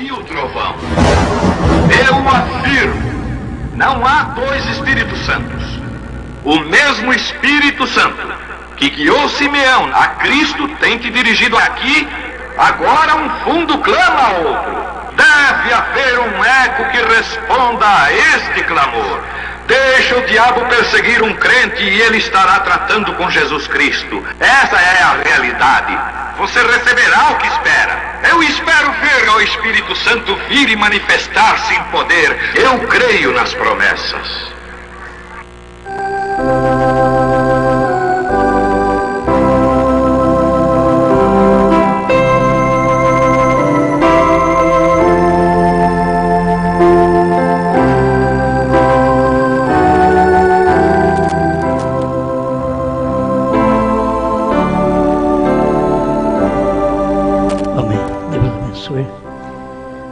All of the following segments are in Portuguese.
ouvi o trovão. Eu afirmo, não há dois Espíritos Santos. O mesmo Espírito Santo que guiou Simeão a Cristo tem te dirigido aqui. Agora um fundo clama a outro. Deve haver um eco que responda a este clamor. Deixa o diabo perseguir um crente e ele estará tratando com Jesus Cristo. Essa é a realidade. Você receberá o que espera. Eu espero ver o Espírito Santo vir e manifestar-se em poder. Eu creio nas promessas.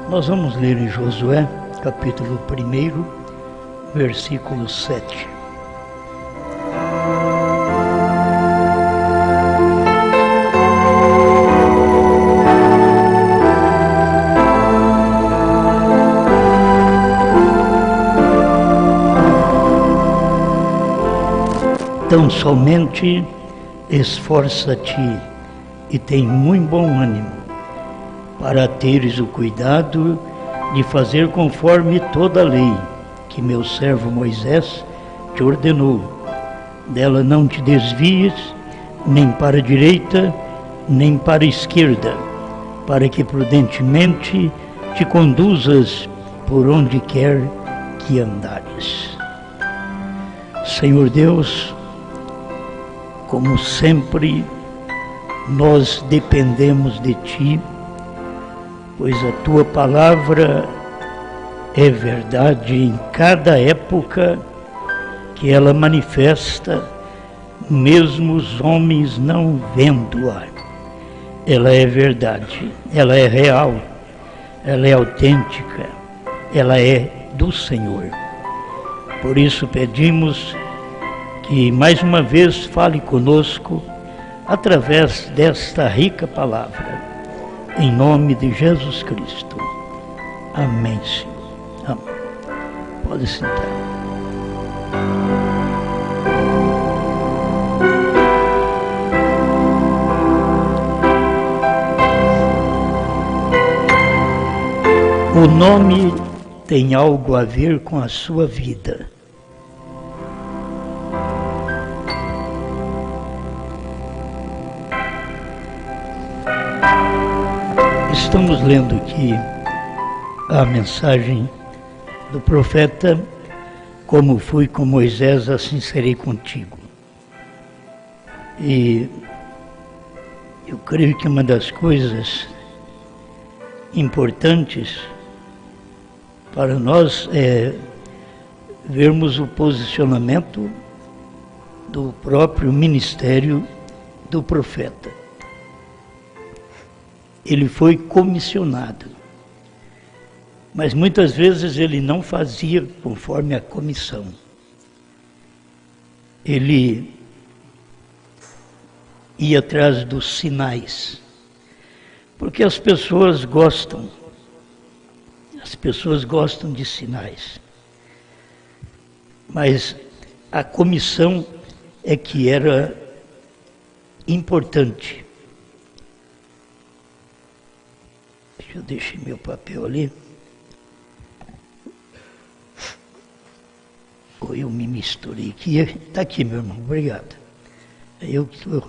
Nós vamos ler em Josué, capítulo 1, versículo 7. Tão somente esforça-te e tem muito bom ânimo, para teres o cuidado de fazer conforme toda a lei que meu servo Moisés te ordenou. Dela não te desvies, nem para a direita, nem para a esquerda, para que prudentemente te conduzas por onde quer que andares. Senhor Deus, como sempre, nós dependemos de Ti, pois a Tua palavra é verdade em cada época que ela manifesta, mesmo os homens não vendo-a. Ela é verdade, ela é real, ela é autêntica, ela é do Senhor. Por isso pedimos que mais uma vez fale conosco através desta rica palavra. Em nome de Jesus Cristo. Amém, Senhor. Amém. Pode sentar. O nome tem algo a ver com a sua vida. Estamos lendo aqui a mensagem do profeta: como fui com Moisés, assim serei contigo. E eu creio que uma das coisas importantes para nós é vermos o posicionamento do próprio ministério do profeta. Ele foi comissionado, mas muitas vezes ele não fazia conforme a comissão. Ele ia atrás dos sinais, porque as pessoas gostam de sinais, mas a comissão é que era importante. Eu deixei meu papel ali. Ou eu me misturei aqui. Está aqui, meu irmão, obrigado. Eu que estou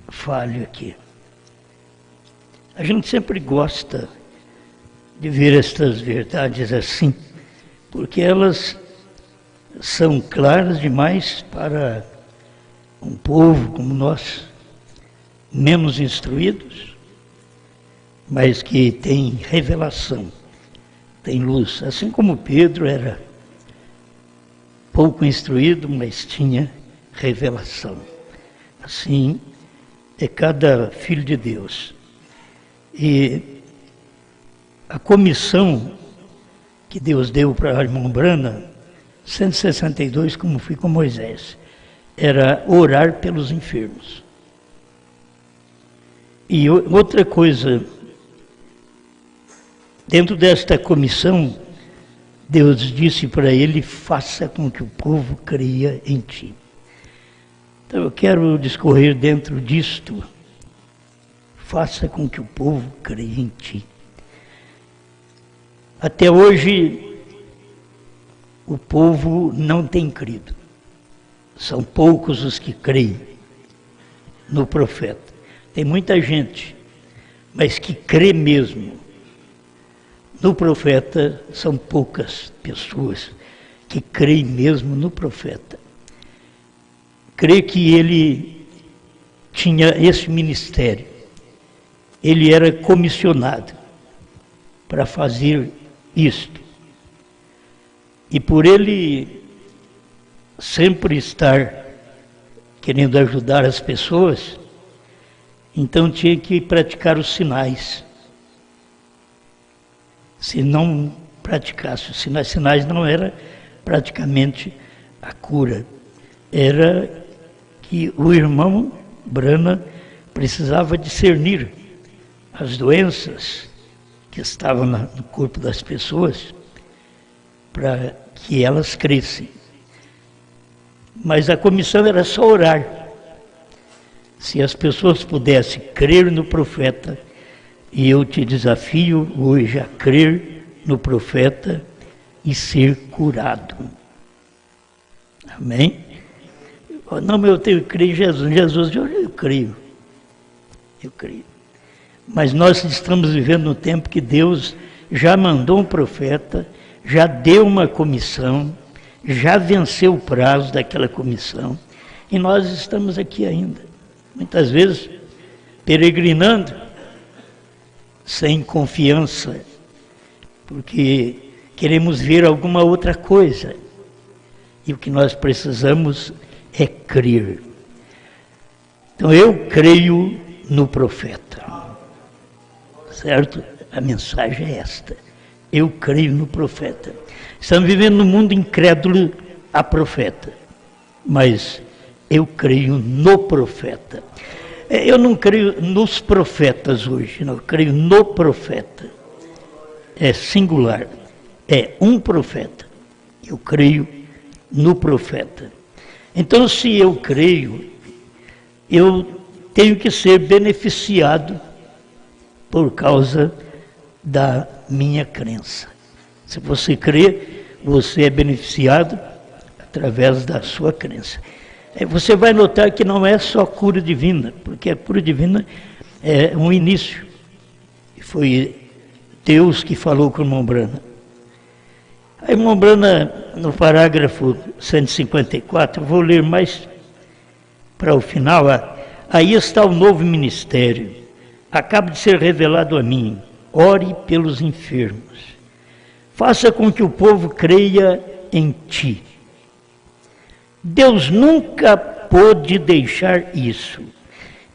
falho aqui. A gente sempre gosta de ver estas verdades assim, porque elas são claras demais para um povo como nós, menos instruídos, mas que tem revelação, tem luz. Assim como Pedro era pouco instruído, mas tinha revelação. Assim é cada filho de Deus. E a comissão que Deus deu para a irmã Brana, 162, como fui com Moisés, era orar pelos enfermos. E outra coisa Dentro desta comissão, Deus disse para ele: faça com que o povo creia em ti. Então eu quero discorrer dentro disto. Faça com que o povo creia em ti. Até hoje, o povo não tem crido. São poucos os que creem no profeta. Tem muita gente, mas que crê mesmo no profeta, são poucas pessoas que creem mesmo no profeta. Crê que ele tinha esse ministério. Ele era comissionado para fazer isto. E por ele sempre estar querendo ajudar as pessoas, então tinha que praticar os sinais. Se não praticasse os sinais não era praticamente a cura. Era que o irmão Brana precisava discernir as doenças que estavam no corpo das pessoas para que elas crescem. Mas a comissão era só orar. Se as pessoas pudessem crer no profeta, e eu te desafio hoje a crer no profeta e ser curado. Amém? Não, mas eu tenho que crer em Jesus. Jesus, eu creio. Eu creio. Mas nós estamos vivendo no tempo que Deus já mandou um profeta, já deu uma comissão, já venceu o prazo daquela comissão, e nós estamos aqui ainda. Muitas vezes peregrinando, sem confiança, porque queremos ver alguma outra coisa. E o que nós precisamos é crer. Então eu creio no profeta. Certo? A mensagem é esta. Eu creio no profeta. Estamos vivendo num mundo incrédulo a profeta. Mas eu creio no profeta. Eu não creio nos profetas hoje, não. Eu creio no profeta. É singular. É um profeta. Eu creio no profeta. Então, se eu creio, eu tenho que ser beneficiado por causa da minha crença. Se você crê, você é beneficiado através da sua crença. Você vai notar que não é só cura divina, porque a cura divina é um início. Foi Deus que falou com o irmão Brana. A irmã Brana, no parágrafo 154, vou ler mais para o final. Aí está o novo ministério. Acaba de ser revelado a mim. Ore pelos enfermos. Faça com que o povo creia em ti. Deus nunca pôde deixar isso.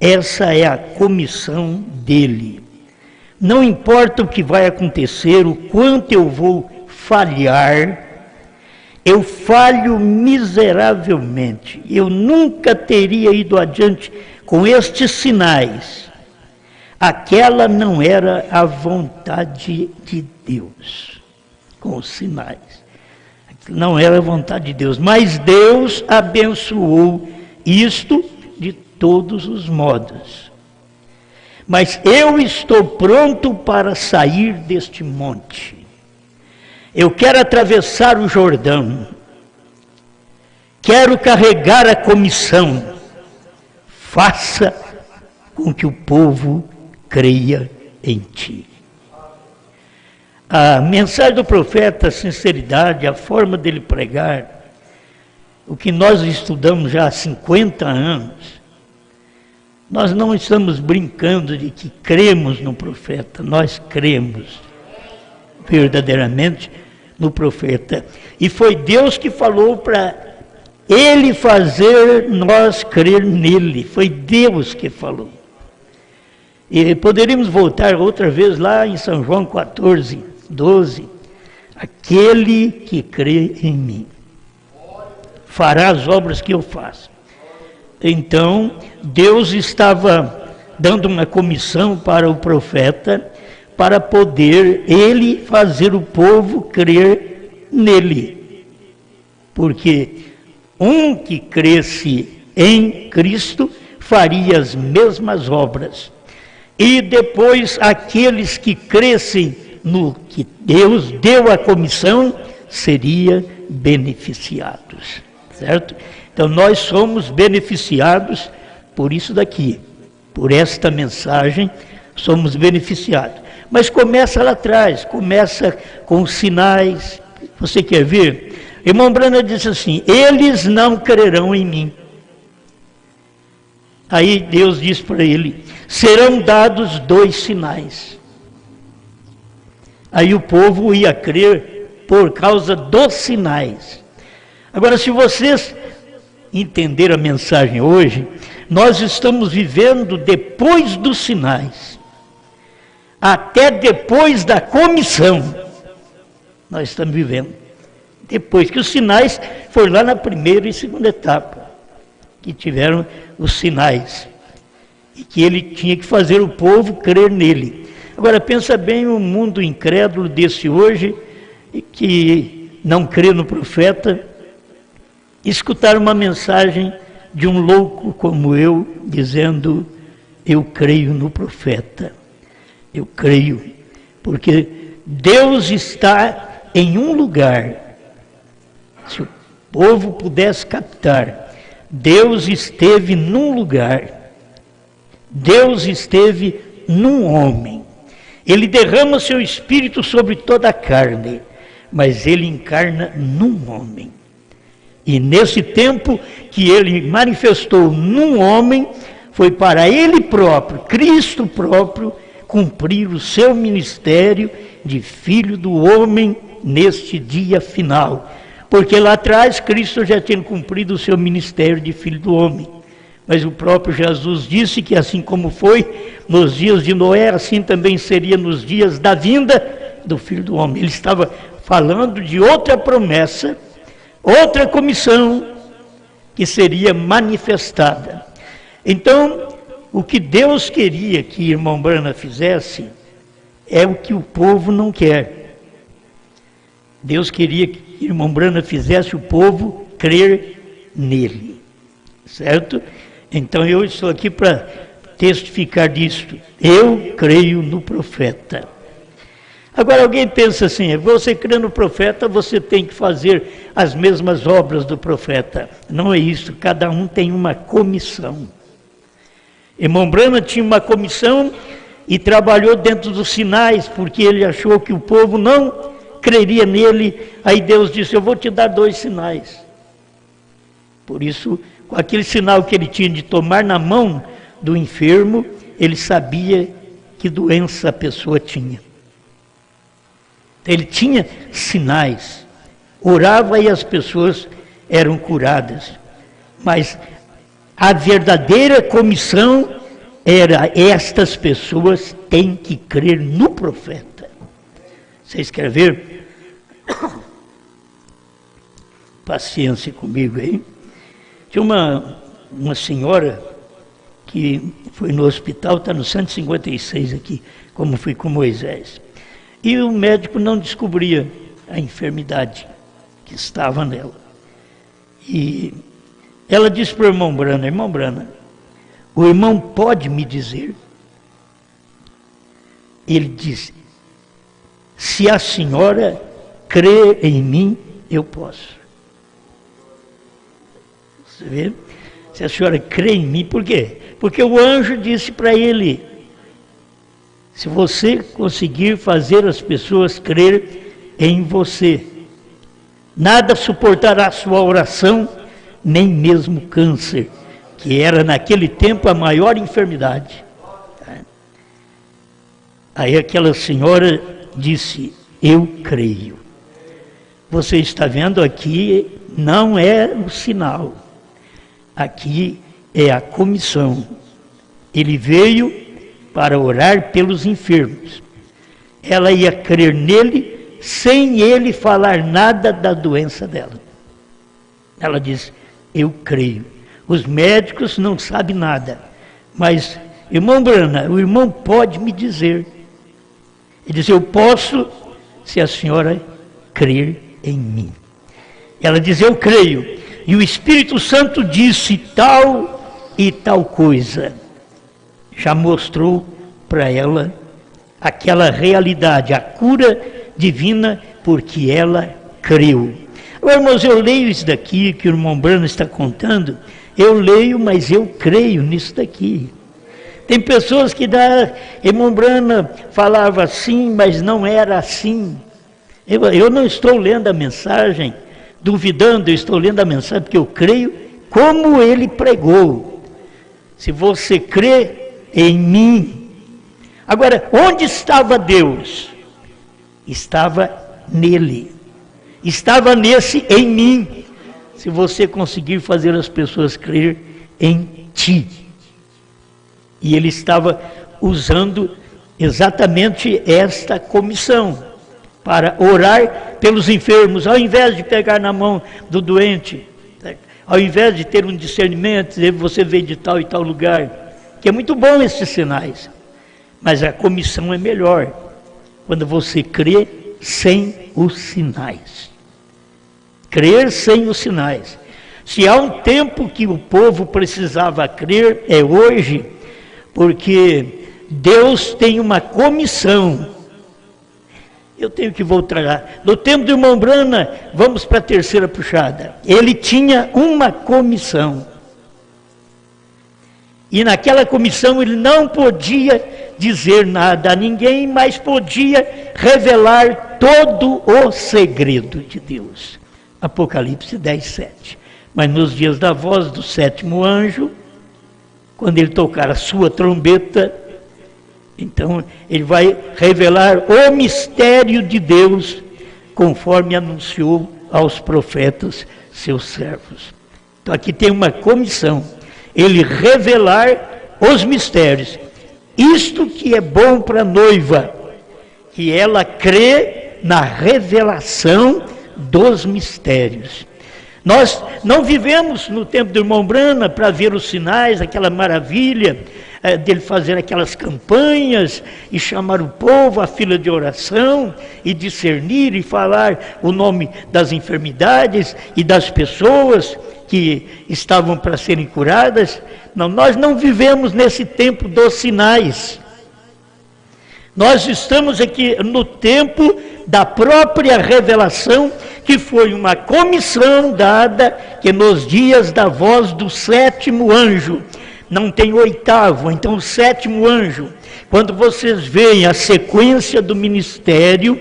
Essa é a comissão dele. Não importa o que vai acontecer, o quanto eu vou falhar, eu falho miseravelmente. Eu nunca teria ido adiante com estes sinais. Aquela não era a vontade de Deus, com os sinais. Não era a vontade de Deus, mas Deus abençoou isto de todos os modos. Mas eu estou pronto para sair deste monte. Eu quero atravessar o Jordão. Quero carregar a comissão. Faça com que o povo creia em ti. A mensagem do profeta, a sinceridade, a forma dele pregar, o que nós estudamos já há 50 anos, nós não estamos brincando de que cremos no profeta, nós cremos verdadeiramente no profeta. E foi Deus que falou para ele fazer nós crer nele, foi Deus que falou. E poderíamos voltar outra vez lá em São João 14, 12, aquele que crê em mim fará as obras que eu faço. Então, Deus estava dando uma comissão para o profeta para poder ele fazer o povo crer nele. Porque um que cresce em Cristo faria as mesmas obras. E depois aqueles que crescem no que Deus deu a comissão seriam beneficiados, certo? Então nós somos beneficiados por isso daqui, por esta mensagem, somos beneficiados. Mas começa lá atrás, começa com os sinais. Você quer ver? Irmão Branham disse assim: eles não crerão em mim. Aí Deus diz para ele: serão dados 2 sinais. Aí o povo ia crer por causa dos sinais. Agora, se vocês entenderam a mensagem hoje, nós estamos vivendo depois dos sinais, até depois da comissão. Nós estamos vivendo depois que os sinais foram lá na primeira e segunda etapa, que tiveram os sinais, e que ele tinha que fazer o povo crer nele. Agora pensa bem o mundo incrédulo desse hoje, que não crê no profeta, escutar uma mensagem de um louco como eu, dizendo: eu creio no profeta, eu creio, porque Deus está em um lugar. Se o povo pudesse captar, Deus esteve num lugar, Deus esteve num homem. Ele derrama seu espírito sobre toda a carne, mas ele encarna num homem. E nesse tempo que ele manifestou num homem, foi para ele próprio, Cristo próprio, cumprir o seu ministério de Filho do Homem neste dia final. Porque lá atrás Cristo já tinha cumprido o seu ministério de Filho do Homem. Mas o próprio Jesus disse que assim como foi nos dias de Noé, assim também seria nos dias da vinda do Filho do Homem. Ele estava falando de outra promessa, outra comissão que seria manifestada. Então, o que Deus queria que irmão Branham fizesse é o que o povo não quer. Deus queria que irmão Branham fizesse o povo crer nele, certo? Então eu estou aqui para testificar disto. Eu creio no profeta. Agora alguém pensa assim: você crê no profeta, você tem que fazer as mesmas obras do profeta. Não é isso, cada um tem uma comissão. Irmão Branham tinha uma comissão e trabalhou dentro dos sinais, porque ele achou que o povo não creria nele. Aí Deus disse: eu vou te dar 2 sinais. Por isso, com aquele sinal que ele tinha de tomar na mão do enfermo, ele sabia que doença a pessoa tinha. Ele tinha sinais, orava e as pessoas eram curadas. Mas a verdadeira comissão era: estas pessoas têm que crer no profeta. Vocês querem ver? Paciência comigo aí. Tinha uma senhora que foi no hospital, está no 156 aqui, como fui com Moisés. E o médico não descobria a enfermidade que estava nela. E ela disse para o irmão Branham: irmão Branham, o irmão pode me dizer? Ele disse: se a senhora crê em mim, eu posso. Você vê? Se a senhora crê em mim, por quê? Porque o anjo disse para ele: se você conseguir fazer as pessoas crer em você, nada suportará a sua oração, nem mesmo câncer, que era naquele tempo a maior enfermidade. Aí aquela senhora disse: eu creio. Você está vendo aqui, não é o sinal. Aqui é a comissão. Ele veio para orar pelos enfermos. Ela ia crer nele sem ele falar nada da doença dela. Ela disse: eu creio. Os médicos não sabem nada, mas irmão Branham, o irmão pode me dizer. Ele diz: eu posso, se a senhora crer em mim. Ela diz: eu creio. E o Espírito Santo disse tal e tal coisa. Já mostrou para ela aquela realidade, a cura divina, porque ela creu. Agora, irmãos, eu leio isso daqui que o irmão Brano está contando, eu leio, mas eu creio nisso daqui. Tem pessoas que irmão Brano falava assim, mas não era assim. Eu não estou lendo a mensagem duvidando, eu estou lendo a mensagem porque eu creio como ele pregou. Se você crê em mim. Agora, onde estava Deus? Estava nele. Estava nesse em mim. Se você conseguir fazer as pessoas crer em ti. E ele estava usando exatamente esta comissão para orar pelos enfermos, ao invés de pegar na mão do doente, ao invés de ter um discernimento, dizer, você veio de tal e tal lugar, que é muito bom esses sinais, mas a comissão é melhor, quando você crê sem os sinais. Crer sem os sinais. Se há um tempo que o povo precisava crer, é hoje, porque Deus tem uma comissão. Eu tenho que voltar lá. No tempo do irmão Brana, vamos para a terceira puxada. Ele tinha uma comissão. E naquela comissão ele não podia dizer nada a ninguém, mas podia revelar todo o segredo de Deus. Apocalipse 10, 7. Mas nos dias da voz do sétimo anjo, quando ele tocar a sua trombeta, então ele vai revelar o mistério de Deus, conforme anunciou aos profetas, seus servos. Então aqui tem uma comissão, ele revelar os mistérios. Isto que é bom para a noiva, que ela crê na revelação dos mistérios. Nós não vivemos no tempo do irmão Brana para ver os sinais, aquela maravilha dele fazer aquelas campanhas e chamar o povo à fila de oração e discernir e falar o nome das enfermidades e das pessoas que estavam para serem curadas. Não, nós não vivemos nesse tempo dos sinais. Nós estamos aqui no tempo da própria revelação, que foi uma comissão dada, que nos dias da voz do sétimo anjo, não tem oitavo, então o sétimo anjo, quando vocês veem a sequência do ministério,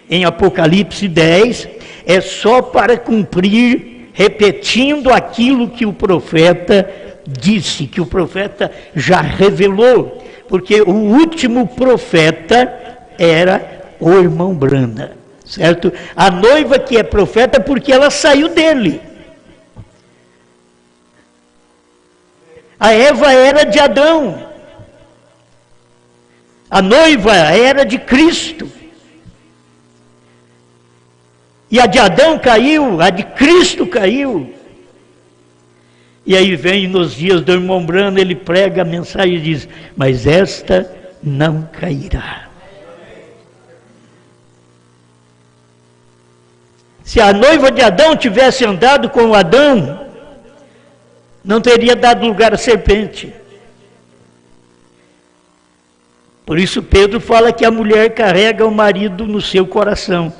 em Apocalipse 10, é só para cumprir, repetindo aquilo que o profeta disse, que o profeta já revelou, porque o último profeta era o irmão Brana, certo? A noiva que é profeta porque ela saiu dele. A Eva era de Adão. A noiva era de Cristo. E a de Adão caiu, a de Cristo caiu. E aí vem nos dias do irmão Brana, ele prega a mensagem e diz, mas esta não cairá. Se a noiva de Adão tivesse andado com Adão, não teria dado lugar à serpente. Por isso Pedro fala que a mulher carrega o marido no seu coração.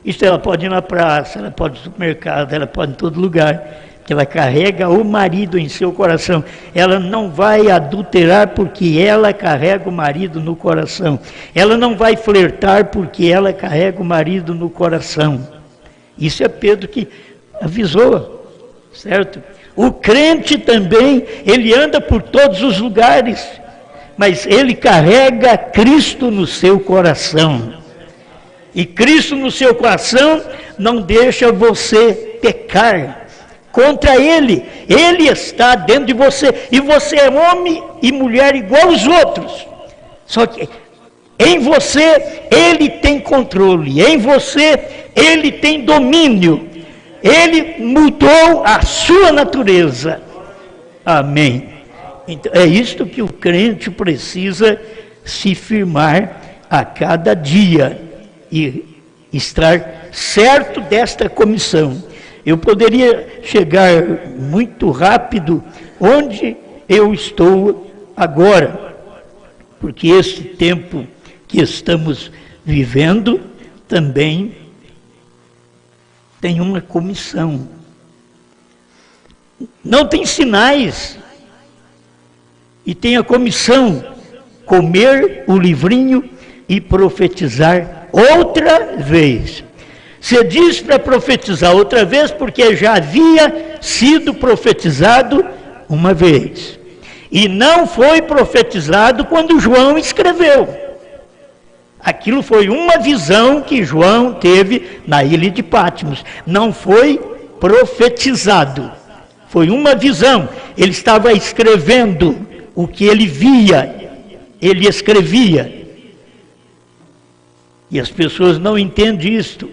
Isso ela pode ir na praça, ela pode ir no supermercado, ela pode ir em todo lugar. Que ela carrega o marido em seu coração. Ela não vai adulterar porque ela carrega o marido no coração. Ela não vai flertar porque ela carrega o marido no coração. Isso é Pedro que avisou, certo? O crente também, ele anda por todos os lugares, mas ele carrega Cristo no seu coração. E Cristo no seu coração não deixa você pecar contra Ele. Ele está dentro de você, e você é homem e mulher igual aos outros. Só que em você, Ele tem controle, em você, Ele tem domínio. Ele mudou a sua natureza. Amém. Então, é isto que o crente precisa se firmar a cada dia e estar certo desta comissão. Eu poderia chegar muito rápido onde eu estou agora, porque esse tempo que estamos vivendo também tem uma comissão. Não tem sinais. E tem a comissão: comer o livrinho e profetizar outra vez. Você diz para profetizar outra vez porque já havia sido profetizado uma vez. E não foi profetizado quando João escreveu. Aquilo foi uma visão que João teve na ilha de Patmos. Não foi profetizado. Foi uma visão. Ele estava escrevendo o que ele via. Ele escrevia. E as pessoas não entendem isto.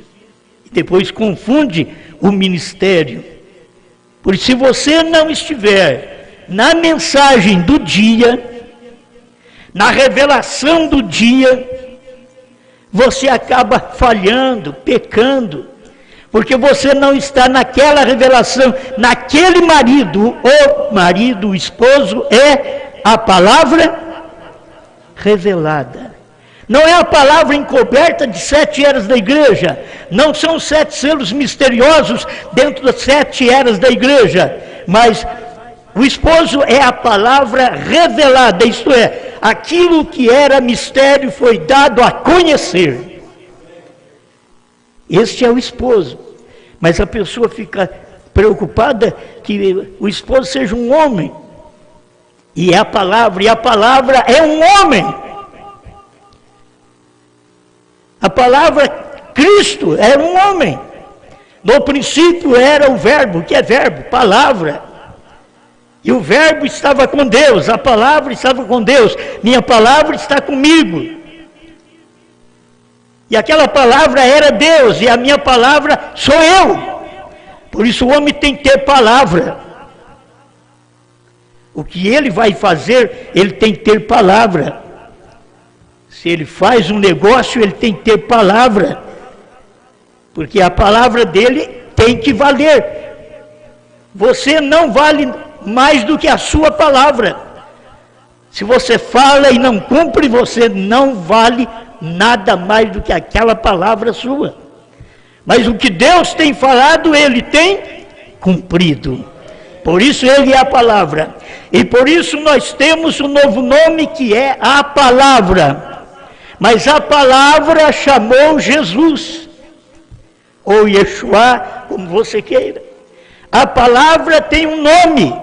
Depois confunde o ministério. Por isso, se você não estiver na mensagem do dia, na revelação do dia, você acaba falhando, pecando, porque você não está naquela revelação, naquele marido. O marido, o esposo, é a palavra revelada. Não é a palavra encoberta de 7 eras da igreja. Não são 7 selos misteriosos dentro das 7 eras da igreja. Mas o esposo é a palavra revelada. Isto é, aquilo que era mistério foi dado a conhecer. Este é o esposo. Mas a pessoa fica preocupada que o esposo seja um homem. E a palavra é um homem. A palavra Cristo era um homem. No princípio era o verbo. O que é verbo? Palavra. E o verbo estava com Deus, a palavra estava com Deus. Minha palavra está comigo. E aquela palavra era Deus, e a minha palavra sou eu. Por isso o homem tem que ter palavra. O que ele vai fazer, ele tem que ter palavra. Se ele faz um negócio, ele tem que ter palavra. Porque a palavra dele tem que valer. Você não vale mais do que a sua palavra. Se você fala e não cumpre, você não vale nada mais do que aquela palavra sua. Mas o que Deus tem falado, ele tem cumprido. Por isso ele é a palavra. E por isso nós temos um novo nome que é a palavra. Mas a palavra chamou Jesus, ou Yeshua, como você queira. A palavra tem um nome.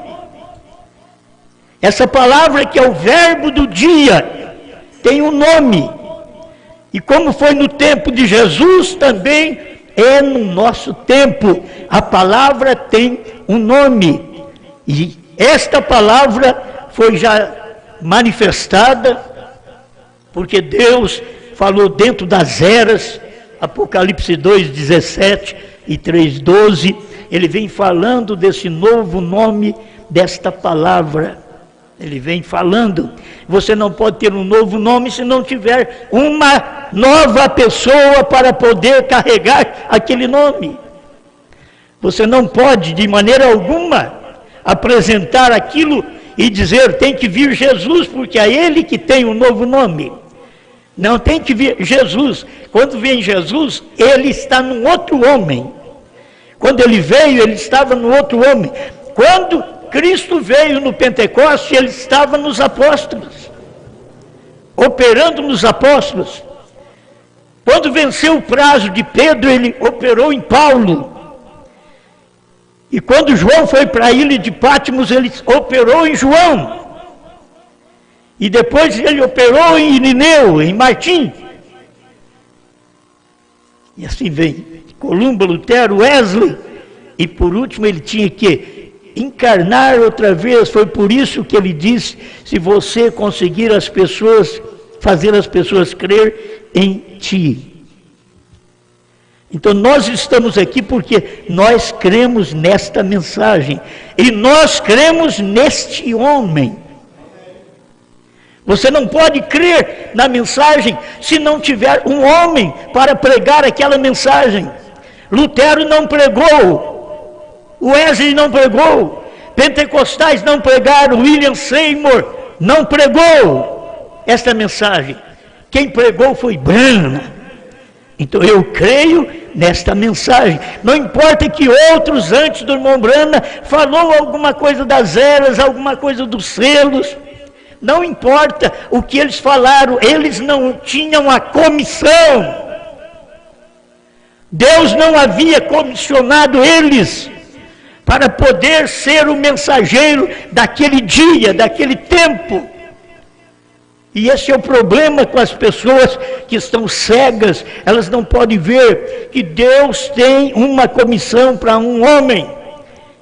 Essa palavra que é o verbo do dia, tem um nome. E como foi no tempo de Jesus, também é no nosso tempo. A palavra tem um nome. E esta palavra foi já manifestada, porque Deus falou dentro das eras, Apocalipse 2:17 e 3:12, ele vem falando desse novo nome, desta palavra. Ele vem falando. Você não pode ter um novo nome se não tiver uma nova pessoa para poder carregar aquele nome. Você não pode, de maneira alguma, apresentar aquilo e dizer, tem que vir Jesus, porque é ele que tem um novo nome. Não, tem que vir Jesus. Quando vem Jesus, ele está num outro homem. Quando ele veio, ele estava no outro homem. Quando Cristo veio no Pentecoste, ele estava nos apóstolos, operando nos apóstolos. Quando venceu o prazo de Pedro, ele operou em Paulo. E quando João foi para a ilha de Patmos, ele operou em João. E depois ele operou em Irineu, em Martim. E assim vem Columba, Lutero, Wesley. E por último ele tinha que encarnar outra vez. Foi por isso que ele disse, se você conseguir as pessoas, fazer as pessoas crer em ti. Então nós estamos aqui porque nós cremos nesta mensagem. E nós cremos neste homem. Você não pode crer na mensagem se não tiver um homem para pregar aquela mensagem. Lutero não pregou, Wesley não pregou, pentecostais não pregaram, William Seymour não pregou esta mensagem. Quem pregou foi Branham. Então eu creio nesta mensagem. Não importa que outros antes do irmão Branham falou alguma coisa das eras, alguma coisa dos selos. Não importa o que eles falaram, eles não tinham a comissão. Deus não havia comissionado eles para poder ser o mensageiro daquele dia, daquele tempo. E esse é o problema com as pessoas que estão cegas. Elas não podem ver que Deus tem uma comissão para um homem.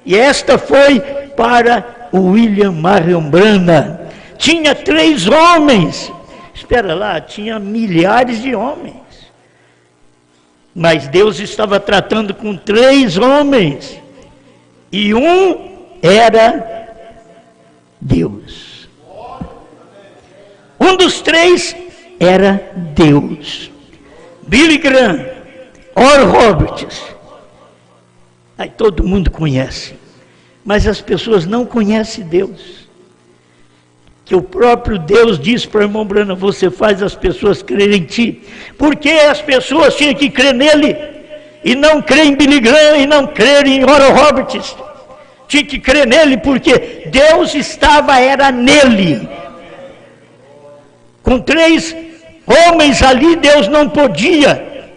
E esta foi para o William Marion Branham. Tinha 3 homens. Espera lá, tinha milhares de homens. Mas Deus estava tratando com 3 homens. E um era Deus. Um dos 3 era Deus. Billy Graham, Oral Roberts. Aí todo mundo conhece. Mas as pessoas não conhecem Deus. Que o próprio Deus diz para o irmão Branham: você faz as pessoas crerem em ti. Porque as pessoas tinham que crer nele, e não crer em Billy Graham, e não crer em Oral Roberts. Tinha que crer nele, porque Deus era nele. Com 3 homens ali, Deus não podia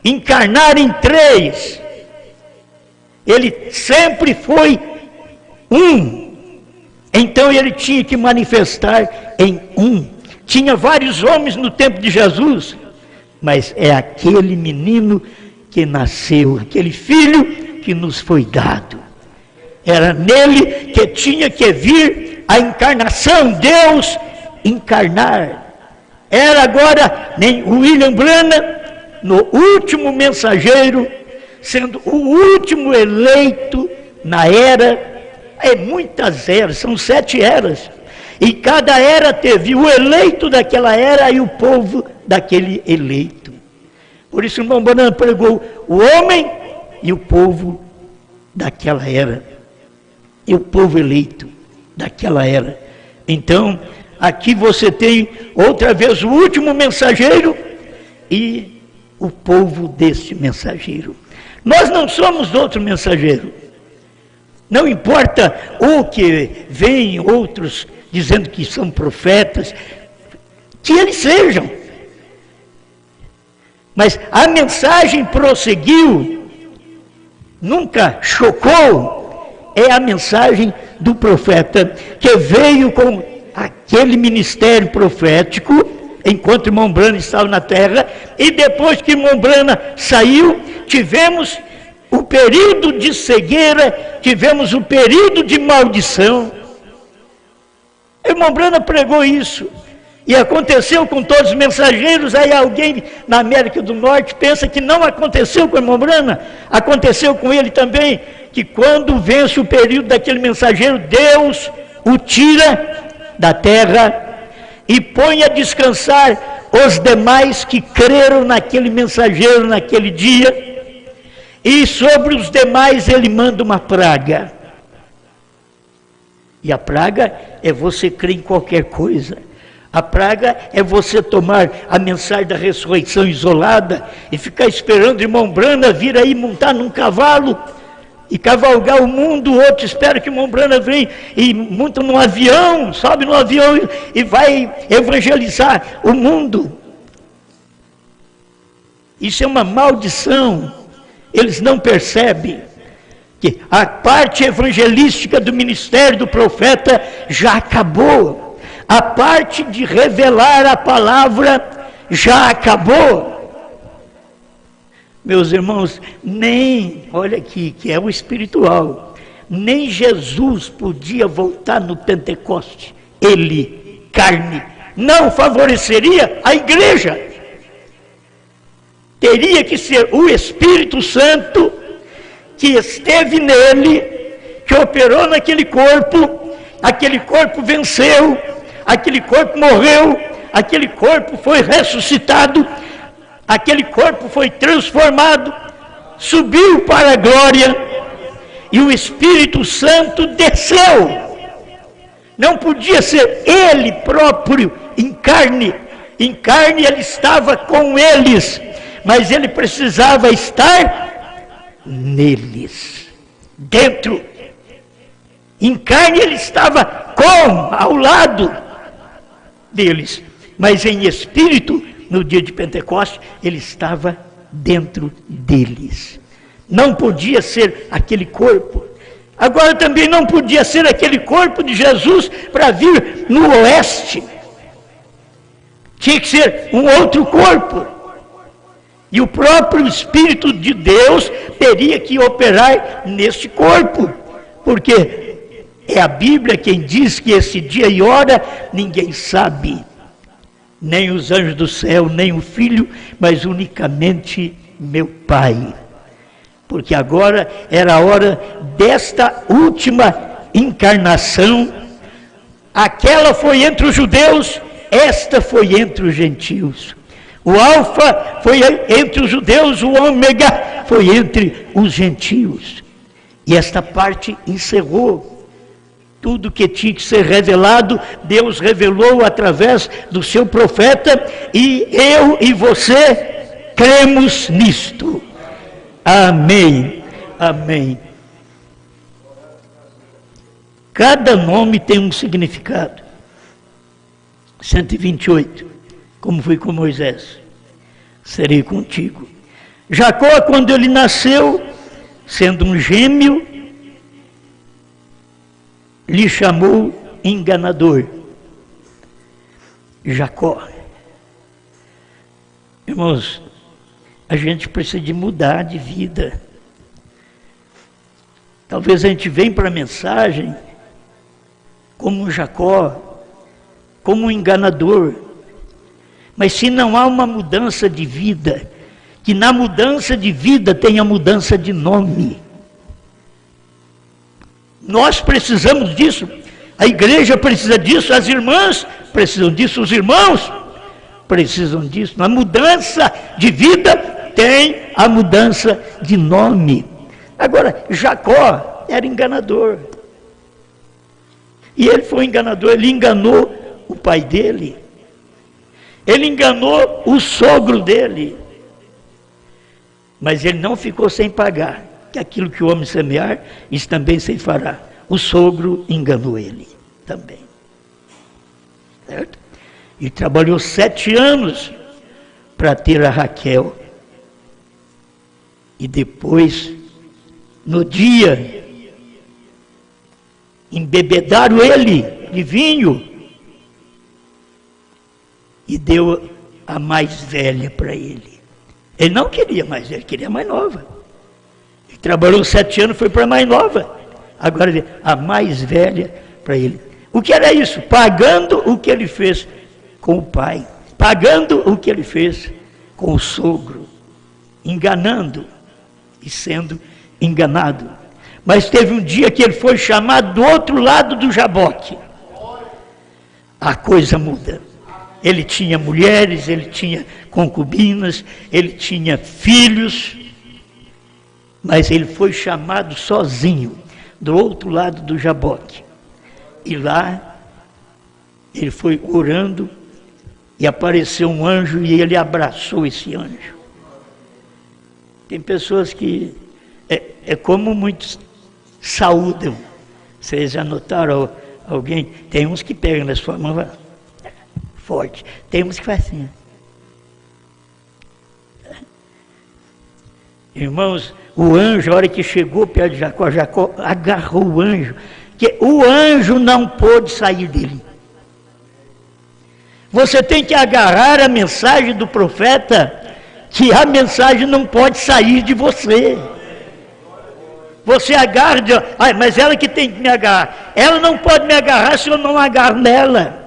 encarnar em 3. Ele sempre foi um. Então ele tinha que manifestar em um. Tinha vários homens no tempo de Jesus, mas é aquele menino que nasceu, aquele filho que nos foi dado. Era nele que tinha que vir a encarnação, Deus encarnar. Era agora nem William Branham, no último mensageiro, sendo o último eleito na era. Muitas eras, são 7 eras. E cada era teve o eleito daquela era e o povo daquele eleito. Por isso o irmão Branham pregou o homem e o povo daquela era. E o povo eleito daquela era. Então, aqui você tem outra vez o último mensageiro e o povo desse mensageiro. Nós não somos outro mensageiro. Não importa o que vem outros dizendo que são profetas, que eles sejam. Mas a mensagem prosseguiu, nunca chocou. É a mensagem do profeta que veio com aquele ministério profético, enquanto o irmão Branham estava na terra, e depois que o irmão Branham saiu, tivemos o período de cegueira, tivemos o período de maldição. O irmão Branham pregou isso, e aconteceu com todos os mensageiros. Aí alguém na América do Norte pensa que não aconteceu com o irmão Branham. Aconteceu com ele também, que quando vence o período daquele mensageiro, Deus o tira da terra e põe a descansar os demais que creram naquele mensageiro naquele dia. E sobre os demais ele manda uma praga. E a praga é você crer em qualquer coisa. A praga é você tomar a mensagem da ressurreição isolada e ficar esperando o irmão Branham vir aí montar num cavalo e cavalgar o mundo. Outro espera que o irmão Branham venha e monta num avião, sobe no avião e vai evangelizar o mundo. Isso é uma maldição. Eles não percebem que a parte evangelística do ministério do profeta já acabou. A parte de revelar a palavra já acabou. Meus irmãos, olha aqui, que é o espiritual, nem Jesus podia voltar no Pentecoste. Ele, carne, não favoreceria a igreja. Teria que ser o Espírito Santo que esteve nele, que operou naquele corpo, aquele corpo venceu, aquele corpo morreu, aquele corpo foi ressuscitado, aquele corpo foi transformado, subiu para a glória, e o Espírito Santo desceu. Não podia ser ele próprio em carne. Em carne ele estava com eles, mas ele precisava estar neles, dentro. Em carne ele estava ao lado deles, mas em espírito, no dia de Pentecostes, ele estava dentro deles. Não podia ser aquele corpo. Agora também não podia ser aquele corpo de Jesus para vir no oeste. Tinha que ser um outro corpo. E o próprio Espírito de Deus teria que operar neste corpo. Porque é a Bíblia quem diz que esse dia e hora ninguém sabe. Nem os anjos do céu, nem o Filho, mas unicamente meu Pai. Porque agora era a hora desta última encarnação. Aquela foi entre os judeus, esta foi entre os gentios. O alfa foi entre os judeus, o ômega foi entre os gentios. E esta parte encerrou. Tudo que tinha que ser revelado, Deus revelou através do seu profeta, e eu e você cremos nisto. Amém, amém. Cada nome tem um significado. 128, como foi com Moisés, serei contigo. Jacó, quando ele nasceu, sendo um gêmeo, lhe chamou enganador. Jacó. Irmãos, a gente precisa de mudar de vida. Talvez a gente venha para a mensagem como um Jacó, como um enganador. Mas se não há uma mudança de vida, que na mudança de vida tenha mudança de nome. Nós precisamos disso, a igreja precisa disso, as irmãs precisam disso, os irmãos precisam disso. Na mudança de vida tem a mudança de nome. Agora, Jacó era enganador. E ele foi enganador, ele enganou o pai dele. Ele enganou o sogro dele. Mas ele não ficou sem pagar. Que aquilo que o homem semear, isso também se fará. O sogro enganou ele também. Certo? E trabalhou 7 anos para ter a Raquel. E depois, no dia, embebedaram ele de vinho e deu a mais velha para ele. Ele não queria mais velha, ele queria a mais nova. Ele trabalhou 7 anos, foi para a mais nova. Agora, a mais velha para ele. O que era isso? Pagando o que ele fez com o pai. Pagando o que ele fez com o sogro. Enganando e sendo enganado. Mas teve um dia que ele foi chamado do outro lado do Jaboque. A coisa muda. Ele tinha mulheres, ele tinha concubinas, ele tinha filhos, mas ele foi chamado sozinho, do outro lado do Jaboque. E lá, ele foi orando, e apareceu um anjo, e ele abraçou esse anjo. Tem pessoas que, é como muitos saúdam. Vocês já notaram alguém? Tem uns que pegam na sua mão, forte. Tem uns que fazem assim. Irmãos, o anjo, a hora que chegou perto de Jacó, Jacó agarrou o anjo, que o anjo não pôde sair dele. Você tem que agarrar a mensagem do profeta, que a mensagem não pode sair de você. Você agarra, mas ela que tem que me agarrar. Ela não pode me agarrar se eu não agarro nela.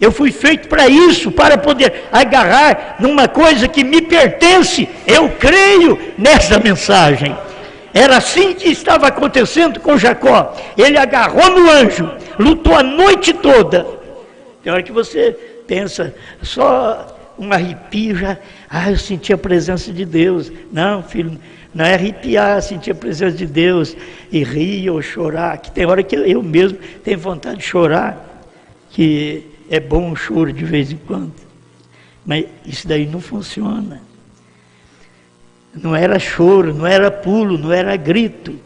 Eu fui feito para isso, para poder agarrar numa coisa que me pertence. Eu creio nessa mensagem. Era assim que estava acontecendo com Jacó. Ele agarrou no anjo, lutou a noite toda, Tem hora que você pensa, só um arrepio já, eu senti a presença de Deus. Não, filho, não é arrepiar, sentir a presença de Deus e rir ou chorar, que tem hora que eu mesmo tenho vontade de chorar, que é bom o choro de vez em quando. Mas isso daí não funciona. Não era choro, não era pulo, não era grito.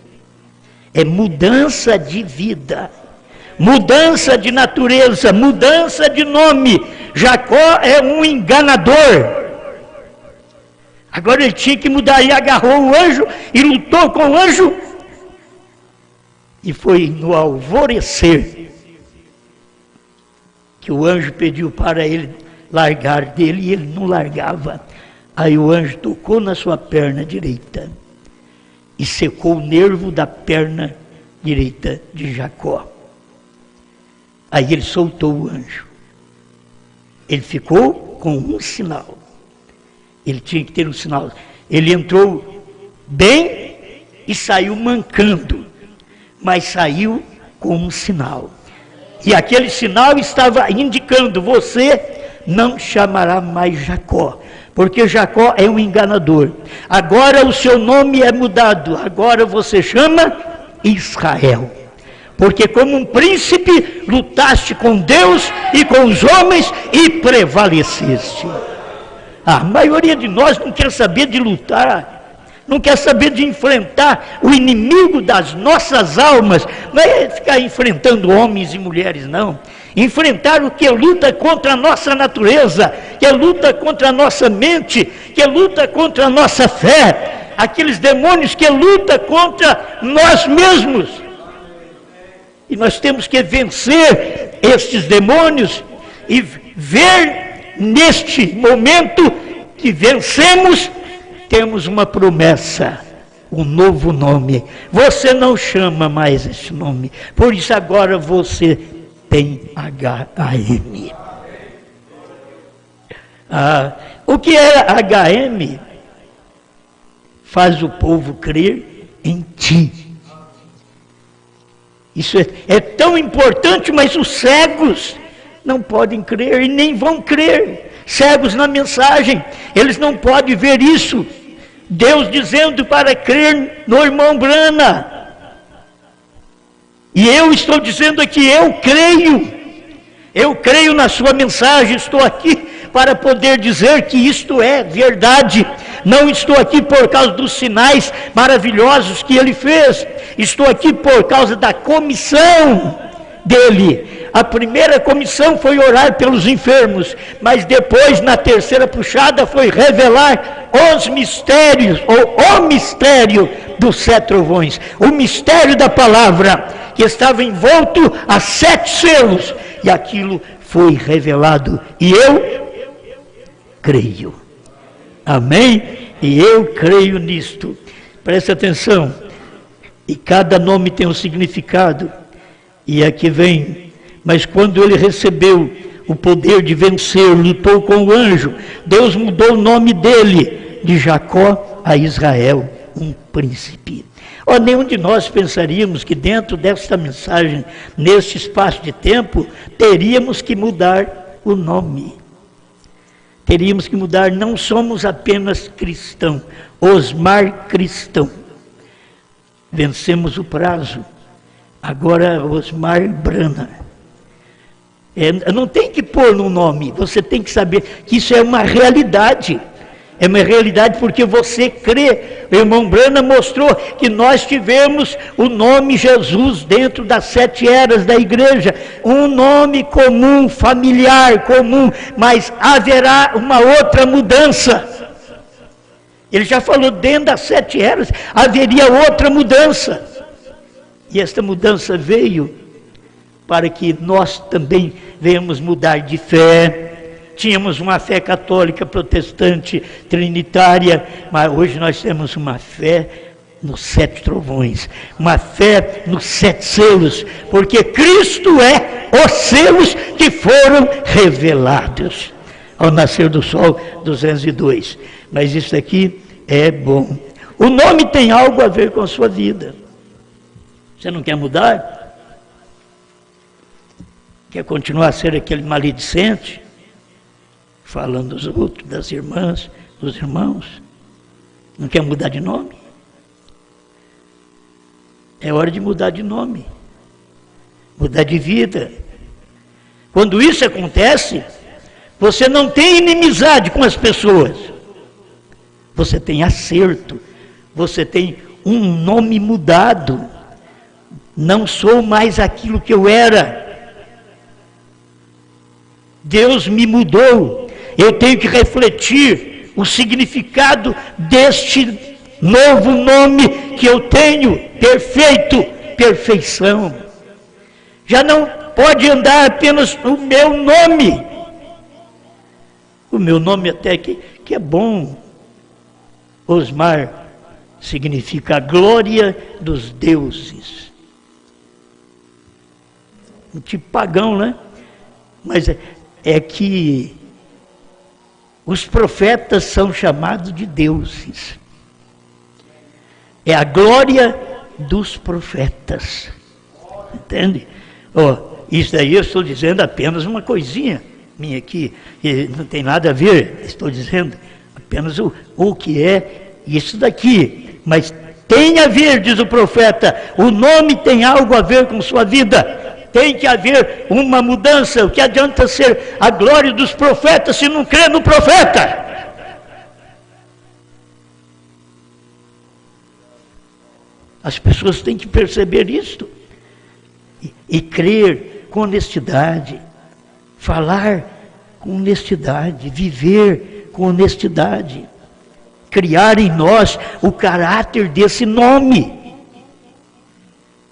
É mudança de vida, mudança de natureza, mudança de nome. Jacó é um enganador. Agora ele tinha que mudar, ele agarrou o anjo e lutou com o anjo. E foi no alvorecer que o anjo pediu para ele largar dele e ele não largava. Aí o anjo tocou na sua perna direita e secou o nervo da perna direita de Jacó. Aí ele soltou o anjo. Ele ficou com um sinal. Ele tinha que ter um sinal. Ele entrou bem e saiu mancando, mas saiu com um sinal. E aquele sinal estava indicando: você não chamará mais Jacó, porque Jacó é um enganador. Agora o seu nome é mudado. Agora você chama Israel. Porque como um príncipe lutaste com Deus e com os homens e prevaleceste. A maioria de nós não quer saber de lutar, não quer saber de enfrentar o inimigo das nossas almas. Não é ficar enfrentando homens e mulheres, não. Enfrentar o que luta contra a nossa natureza, que luta contra a nossa mente, que luta contra a nossa fé. Aqueles demônios que lutam contra nós mesmos. E nós temos que vencer estes demônios e ver neste momento que vencemos, temos uma promessa, um novo nome. Você não chama mais esse nome, por isso agora você tem HM. O que é HM? Faz o povo crer em ti. Isso é tão importante, mas os cegos não podem crer e nem vão crer. Cegos na mensagem, eles não podem ver isso. Deus dizendo para crer no irmão Brana. E eu estou dizendo aqui, eu creio na sua mensagem, estou aqui para poder dizer que isto é verdade. Não estou aqui por causa dos sinais maravilhosos que ele fez, estou aqui por causa da comissão dele. A primeira comissão foi orar pelos enfermos, mas depois, na terceira puxada, foi revelar os mistérios, ou o mistério dos 7 trovões, o mistério da palavra, que estava envolto a 7 selos, e aquilo foi revelado, e eu creio. Amém? E eu creio nisto. Preste atenção. E cada nome tem um significado. E aqui vem: mas quando ele recebeu o poder de vencer, lutou com o anjo, Deus mudou o nome dele, de Jacó a Israel, um príncipe. Nenhum de nós pensaríamos que dentro desta mensagem, neste espaço de tempo, teríamos que mudar o nome. Teríamos que mudar, não somos apenas cristãos, Osmar cristão. Vencemos o prazo. Agora Osmar Brana. Não tem que pôr no nome, você tem que saber que isso é uma realidade. É uma realidade porque você crê. O irmão Brana mostrou que nós tivemos o nome Jesus dentro das 7 eras da igreja. Um nome comum, familiar, comum, mas haverá uma outra mudança. Ele já falou, dentro das 7 eras haveria outra mudança. E esta mudança veio para que nós também venhamos mudar de fé. Tínhamos uma fé católica, protestante, trinitária, mas hoje nós temos uma fé nos 7 trovões, uma fé nos 7 selos, porque Cristo é os selos que foram revelados ao nascer do sol, 202. Mas isso aqui é bom. O nome tem algo a ver com a sua vida. Você não quer mudar? Quer continuar a ser aquele maledicente, falando dos outros, das irmãs, dos irmãos? Não quer mudar de nome? É hora de mudar de nome, mudar de vida. Quando isso acontece, você não tem inimizade com as pessoas, você tem acerto, você tem um nome mudado. Não sou mais aquilo que eu era. Deus me mudou. Eu tenho que refletir o significado deste novo nome que eu tenho, perfeito, perfeição. Já não pode andar apenas o meu nome. O meu nome até que é bom. Osmar significa a glória dos deuses. Um tipo pagão, né? Mas é que os profetas são chamados de deuses. É a glória dos profetas. Entende? Isso daí eu estou dizendo apenas uma coisinha minha aqui, que não tem nada a ver, estou dizendo apenas o que é isso daqui. Mas tem a ver, diz o profeta, o nome tem algo a ver com sua vida. Tem que haver uma mudança. O que adianta ser a glória dos profetas se não crê no profeta? As pessoas têm que perceber isto e crer com honestidade, falar com honestidade, viver com honestidade, criar em nós o caráter desse nome,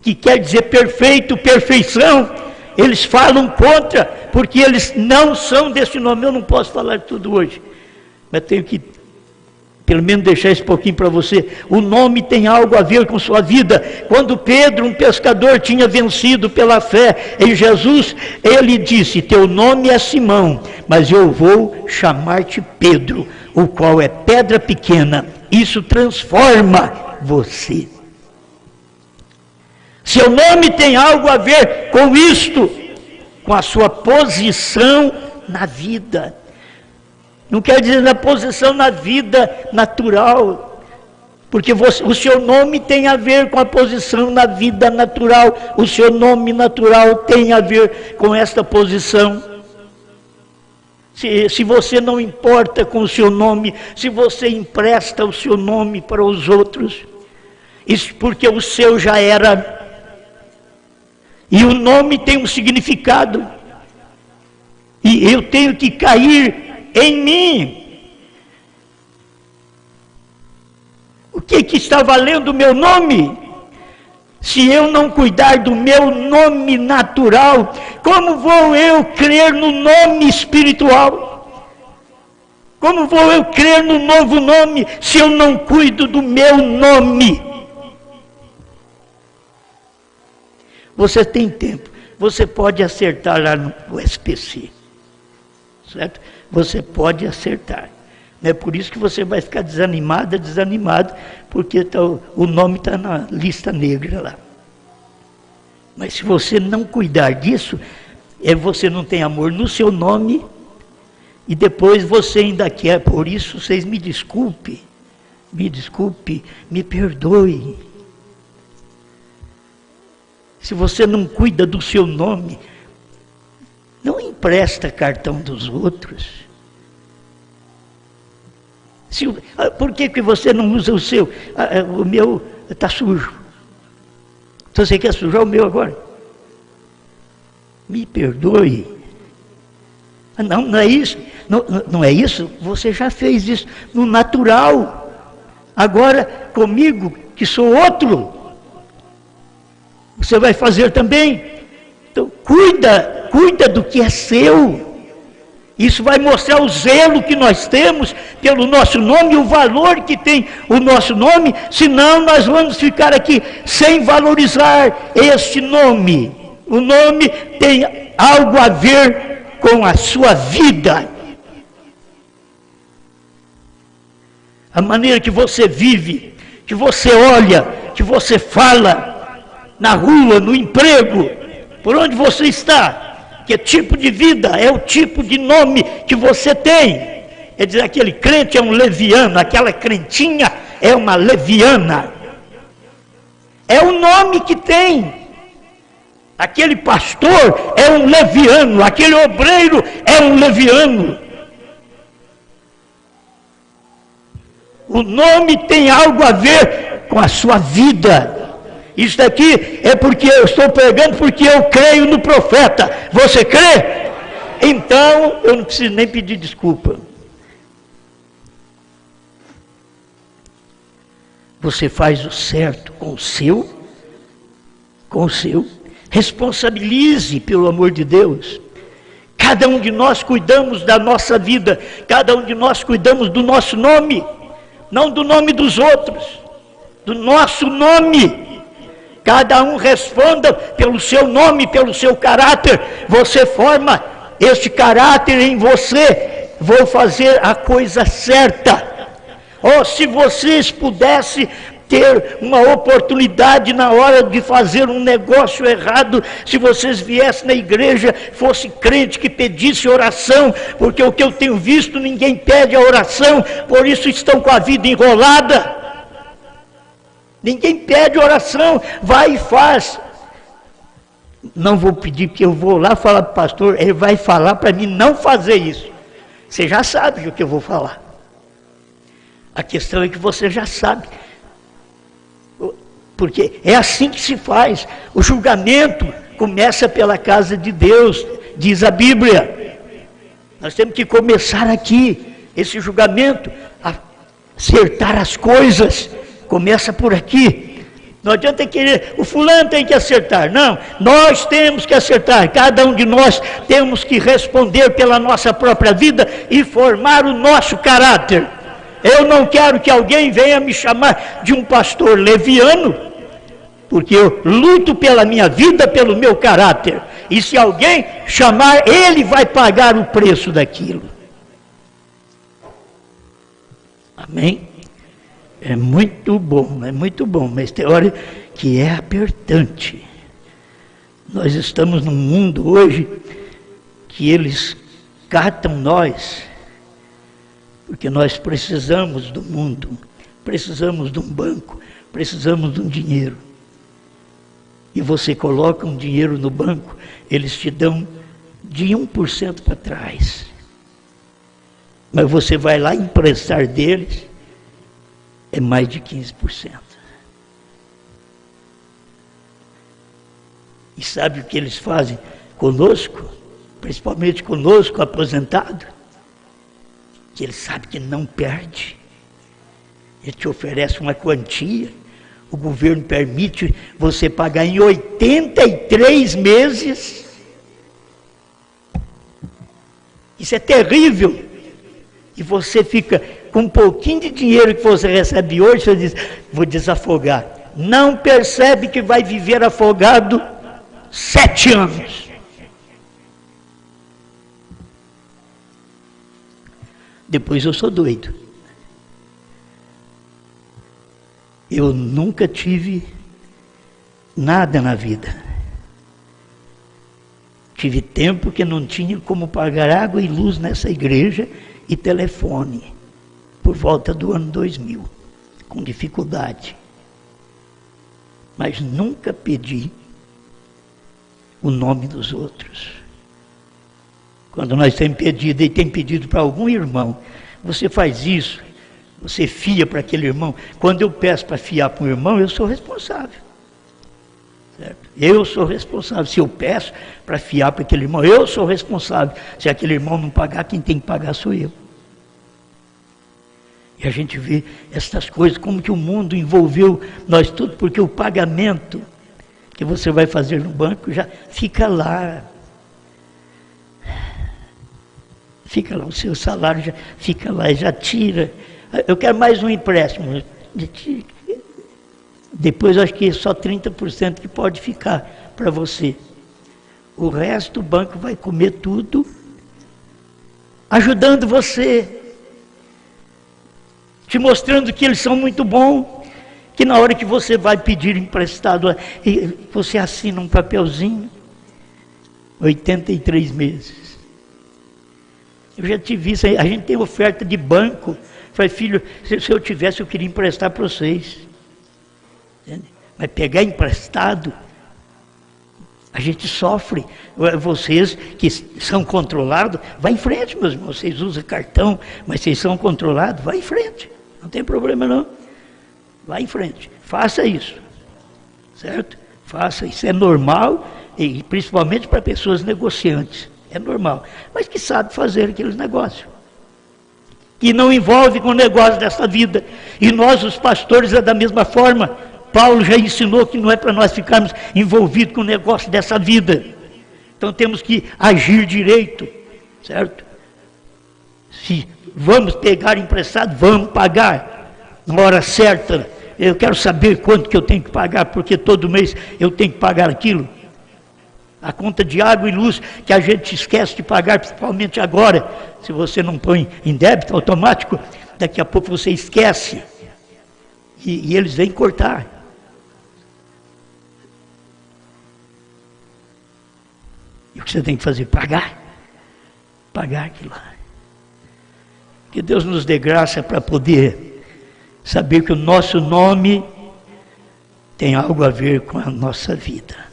que quer dizer perfeito, perfeição. Eles falam contra, porque eles não são desse nome. Eu não posso falar tudo hoje, mas tenho que pelo menos deixar esse pouquinho para você. O nome tem algo a ver com sua vida. Quando Pedro, um pescador, tinha vencido pela fé em Jesus, ele disse: teu nome é Simão, mas eu vou chamar-te Pedro, o qual é pedra pequena. Isso transforma você. Seu nome tem algo a ver com isto, com a sua posição na vida. Não quer dizer na posição na vida natural, porque o seu nome tem a ver com a posição na vida natural. O seu nome natural tem a ver com esta posição. Se você não importa com o seu nome, se você empresta o seu nome para os outros, isso porque o seu já era. E o nome tem um significado. E eu tenho que cair em mim. O que está valendo o meu nome? Se eu não cuidar do meu nome natural, como vou eu crer no nome espiritual? Como vou eu crer no novo nome se eu não cuido do meu nome? Você tem tempo, você pode acertar lá no SPC, certo? Você pode acertar. Não é por isso que você vai ficar desanimado, porque o nome está na lista negra lá. Mas se você não cuidar disso, você não tem amor no seu nome, e depois você ainda quer. Por isso, vocês me desculpe, me perdoe. Se você não cuida do seu nome, não empresta cartão dos outros. Por que você não usa o seu? O meu está sujo. Então você quer sujar o meu agora? Me perdoe. Não é isso. Não é isso. Você já fez isso no natural. Agora, comigo, que sou outro, você vai fazer também. Então, cuida do que é seu. Isso vai mostrar o zelo que nós temos pelo nosso nome, o valor que tem o nosso nome. Senão nós vamos ficar aqui sem valorizar este nome. O nome tem algo a ver com a sua vida. A maneira que você vive, que você olha, que você fala, na rua, no emprego, por onde você está, Que tipo de vida é o tipo de nome que você tem. Quer dizer, aquele crente é um leviano, aquela crentinha é uma leviana. É o nome que tem. Aquele pastor é um leviano, aquele obreiro é um leviano. O nome tem algo a ver com a sua vida. Isso daqui é porque eu estou pregando, porque eu creio no profeta. Você crê? Então, eu não preciso nem pedir desculpa. Você faz o certo com o seu. Responsabilize, pelo amor de Deus. Cada um de nós cuidamos da nossa vida. Cada um de nós cuidamos do nosso nome. Não do nome dos outros. Do nosso nome. Cada um responda pelo seu nome, pelo seu caráter. Você forma este caráter em você. Vou fazer a coisa certa. Oh, se vocês pudessem ter uma oportunidade na hora de fazer um negócio errado, se vocês viessem na igreja, fosse crente que pedisse oração, porque o que eu tenho visto, ninguém pede a oração, por isso estão com a vida enrolada. Ninguém pede oração, vai e faz. Não vou pedir, porque eu vou lá falar para o pastor, ele vai falar para mim não fazer isso. Você já sabe o que eu vou falar. A questão é que você já sabe. Porque é assim que se faz. O julgamento começa pela casa de Deus, diz a Bíblia. Nós temos que começar aqui, esse julgamento, a acertar as coisas. Começa por aqui. Não adianta querer, o fulano tem que acertar. Não, nós temos que acertar. Cada um de nós temos que responder pela nossa própria vida e formar o nosso caráter. Eu não quero que alguém venha me chamar de um pastor leviano, porque eu luto pela minha vida, pelo meu caráter. E se alguém chamar, ele vai pagar o preço daquilo. Amém? É muito bom, mas tem hora que é apertante. Nós estamos num mundo hoje que eles catam nós, porque nós precisamos do mundo, precisamos de um banco, precisamos de um dinheiro. E você coloca um dinheiro no banco, eles te dão de 1% para trás. Mas você vai lá emprestar deles, é mais de 15%. E sabe o que eles fazem conosco? Principalmente conosco, aposentado? Que ele sabe que não perde. Ele te oferece uma quantia, o governo permite você pagar em 83 meses. Isso é terrível. E você fica com um pouquinho de dinheiro que você recebe hoje, você diz, vou desafogar. Não percebe que vai viver afogado 7 anos. Depois eu sou doido. Eu nunca tive nada na vida. Tive tempo que não tinha como pagar água e luz nessa igreja e telefone, por volta do ano 2000, com dificuldade. Mas nunca pedi o nome dos outros. Quando nós temos pedido, e tem pedido para algum irmão, você faz isso, você fia para aquele irmão. Quando eu peço para fiar para um irmão, eu sou responsável. Certo? Eu sou responsável. Se eu peço para fiar para aquele irmão, eu sou responsável. Se aquele irmão não pagar, quem tem que pagar sou eu. E a gente vê essas coisas, como que o mundo envolveu nós tudo, porque o pagamento que você vai fazer no banco já fica lá. Fica lá, o seu salário já fica lá, já tira. Eu quero mais um empréstimo. Depois acho que é só 30% que pode ficar para você. O resto o banco vai comer tudo, ajudando você. Te mostrando que eles são muito bons, que na hora que você vai pedir emprestado, você assina um papelzinho, 83 meses. Eu já tive isso, a gente tem oferta de banco. Falei, filho, se eu tivesse, eu queria emprestar para vocês. Entende? Mas pegar emprestado, a gente sofre. Vocês que são controlados, vai em frente, meus irmãos. Vocês usam cartão, mas vocês são controlados, vai em frente. Não tem problema não. Vai em frente. Faça isso. Certo? Faça. Isso é normal, e principalmente para pessoas negociantes. É normal. Mas que sabe fazer aqueles negócios. Que não envolve com o negócio dessa vida. E nós, os pastores, é da mesma forma. Paulo já ensinou que não é para nós ficarmos envolvidos com o negócio dessa vida. Então temos que agir direito, certo? Se vamos pegar emprestado, vamos pagar na hora certa. Eu quero saber quanto que eu tenho que pagar, porque todo mês eu tenho que pagar aquilo. A conta de água e luz que a gente esquece de pagar, principalmente agora. Se você não põe em débito automático, daqui a pouco você esquece. E eles vêm cortar. E o que você tem que fazer? Pagar. Pagar aquilo lá. Que Deus nos dê graça para poder saber que o nosso nome tem algo a ver com a nossa vida.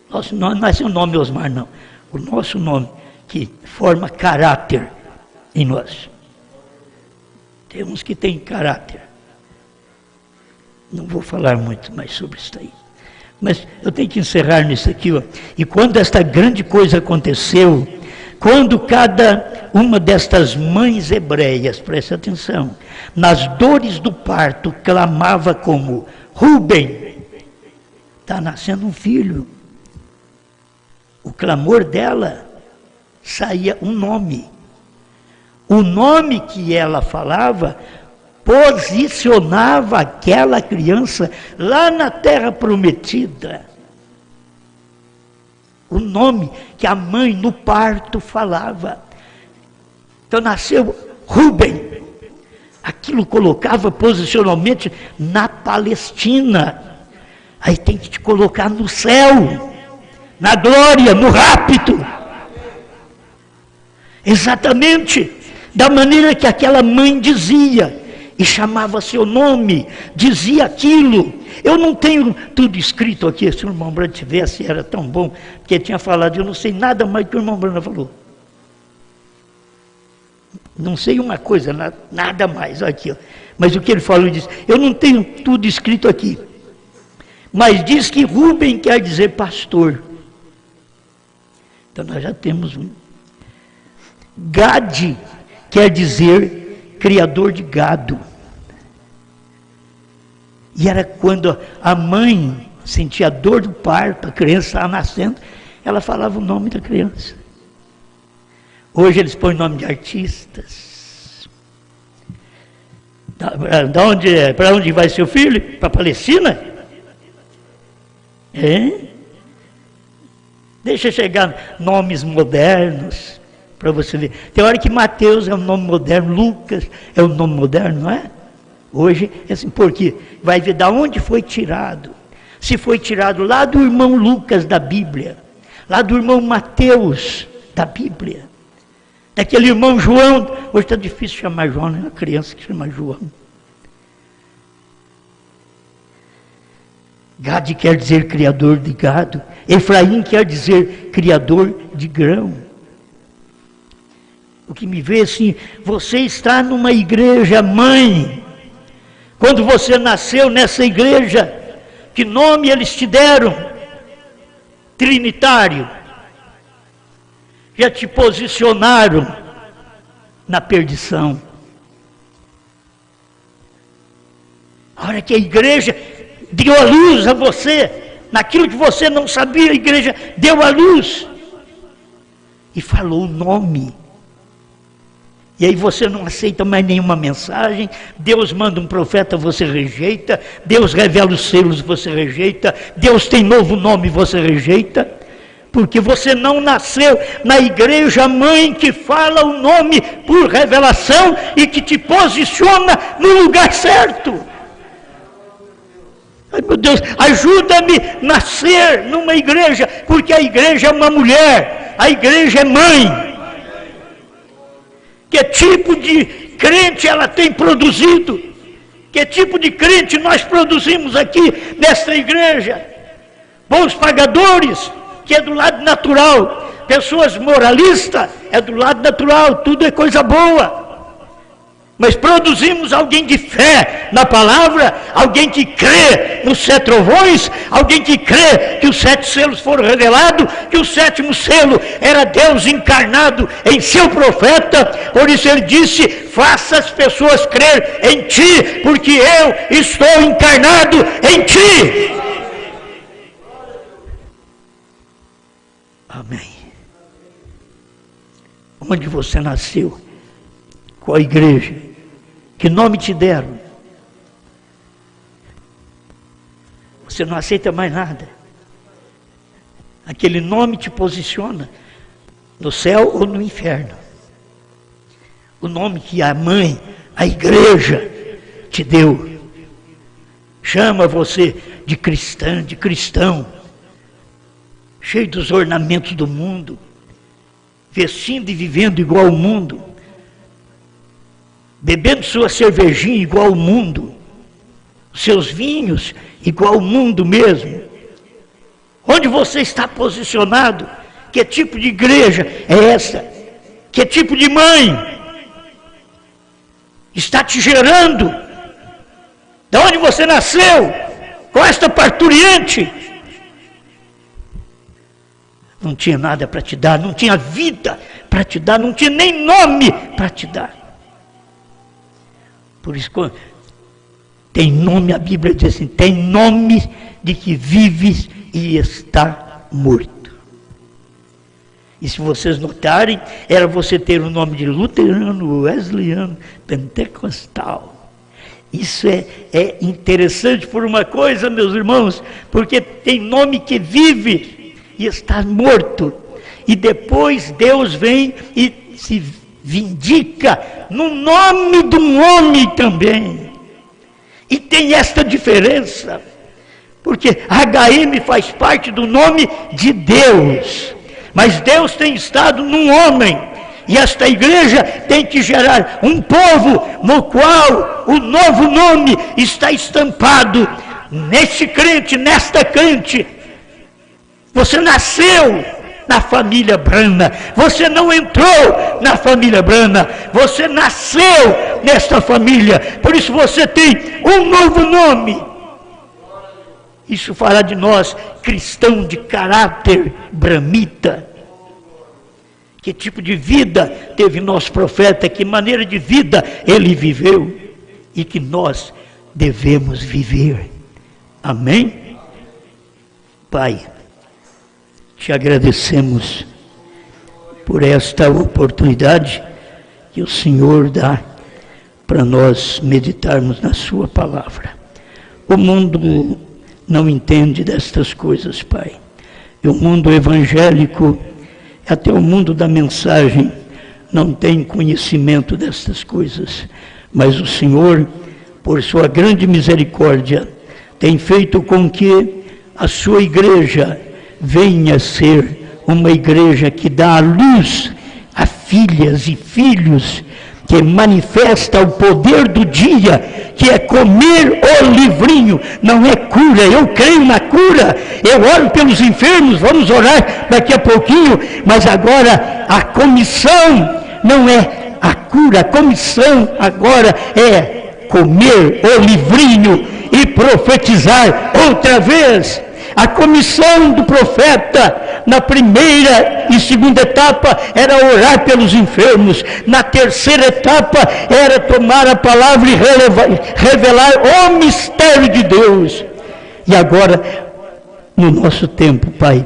Nosso nome não é seu nome, Osmar, não. O nosso nome que forma caráter em nós. Temos que ter caráter. Não vou falar muito mais sobre isso aí. Mas eu tenho que encerrar nisso aqui. Ó. E quando esta grande coisa aconteceu, quando cada uma destas mães hebreias, preste atenção, nas dores do parto, clamava como, Rubem, está nascendo um filho. O clamor dela saía um nome. O nome que ela falava posicionava aquela criança lá na terra prometida. O nome que a mãe no parto falava. Então nasceu Rubem. Aquilo colocava posicionalmente na Palestina. Aí tem que te colocar no céu, na glória, no rapto. Exatamente da maneira que aquela mãe dizia. E chamava seu nome, dizia aquilo. Eu não tenho tudo escrito aqui, se o irmão Brando tivesse, era tão bom, porque tinha falado, eu não sei nada mais que o irmão Brando falou. Não sei uma coisa, nada mais, aqui, ó. Mas o que ele falou, ele disse, eu não tenho tudo escrito aqui, mas diz que Rubem quer dizer pastor. Então nós já temos um. Gade quer dizer criador de gado. E era quando a mãe sentia a dor do parto, a criança estava nascendo, ela falava o nome da criança. Hoje eles põem nome de artistas. Para onde vai seu filho? Para a Palestina? Deixa chegar nomes modernos. Para você ver. Tem hora que Mateus é um nome moderno, Lucas é um nome moderno, não é? Hoje é assim, porque vai ver de onde foi tirado. Se foi tirado lá do irmão Lucas da Bíblia, lá do irmão Mateus da Bíblia, daquele irmão João. Hoje está difícil chamar João, né? Uma criança que chama João. Gade quer dizer criador de gado. Efraim quer dizer criador de grão. O que me vê assim, você está numa igreja mãe. Quando você nasceu nessa igreja, que nome eles te deram? Trinitário. Já te posicionaram na perdição. A hora que a igreja deu a luz a você, naquilo que você não sabia, a igreja deu a luz e falou o nome. E aí você não aceita mais nenhuma mensagem, Deus manda um profeta, você rejeita, Deus revela os selos, você rejeita, Deus tem novo nome, você rejeita, porque você não nasceu na igreja mãe que fala o nome por revelação e que te posiciona no lugar certo. Ai, meu Deus, ajuda-me a nascer numa igreja, porque a igreja é uma mulher, a igreja é mãe. Que tipo de crente ela tem produzido? Que tipo de crente nós produzimos aqui nesta igreja? Bons pagadores, que é do lado natural. Pessoas moralistas, é do lado natural, tudo é coisa boa. Mas produzimos alguém de fé na palavra, alguém que crê nos 7 trovões, alguém que crê que os 7 selos foram revelados, que o 7º selo era Deus encarnado em seu profeta. Por isso ele disse: faça as pessoas crer em ti, porque eu estou encarnado em ti. Amém. Onde você nasceu? Qual a igreja? Que nome te deram? Você não aceita mais nada. Aquele nome te posiciona no céu ou no inferno. O nome que a mãe, a igreja, te deu, chama você de cristã, de cristão, cheio dos ornamentos do mundo, vestindo e vivendo igual ao mundo, bebendo sua cervejinha igual ao mundo, seus vinhos igual ao mundo mesmo. Onde você está posicionado? Que tipo de igreja é essa? Que tipo de mãe está te gerando? De onde você nasceu? Com esta parturiente? Não tinha nada para te dar, não tinha vida para te dar, não tinha nem nome para te dar. Por isso, tem nome, a Bíblia diz assim: tem nome de que vives e está morto. E se vocês notarem, era você ter o nome de luterano, wesleyano, pentecostal. Isso é interessante por uma coisa, meus irmãos, porque tem nome que vive e está morto. E depois Deus vem e se vindica no nome de um homem também. E tem esta diferença, porque HM faz parte do nome de Deus, mas Deus tem estado num homem, e esta igreja tem que gerar um povo no qual o novo nome está estampado neste crente, nesta crente. Você nasceu na família Brana, você não entrou na família Brana, você nasceu nesta família, por isso você tem um novo nome. Isso fará de nós cristão de caráter bramita. Que tipo de vida teve nosso profeta, que maneira de vida ele viveu e que nós devemos viver. Amém? Pai, te agradecemos por esta oportunidade que o Senhor dá para nós meditarmos na sua palavra. O mundo não entende destas coisas, Pai. E o mundo evangélico, até o mundo da mensagem, não tem conhecimento destas coisas. Mas o Senhor, por sua grande misericórdia, tem feito com que a sua igreja venha ser uma igreja que dá a luz a filhas e filhos, que manifesta o poder do dia, que é comer o livrinho, não é cura. Eu creio na cura, eu oro pelos enfermos, vamos orar daqui a pouquinho, mas agora a comissão não é a cura, a comissão agora é comer o livrinho e profetizar outra vez. A comissão do profeta, na primeira e segunda etapa, era orar pelos enfermos. Na terceira etapa, era tomar a palavra e revelar o mistério de Deus. E agora, no nosso tempo, Pai,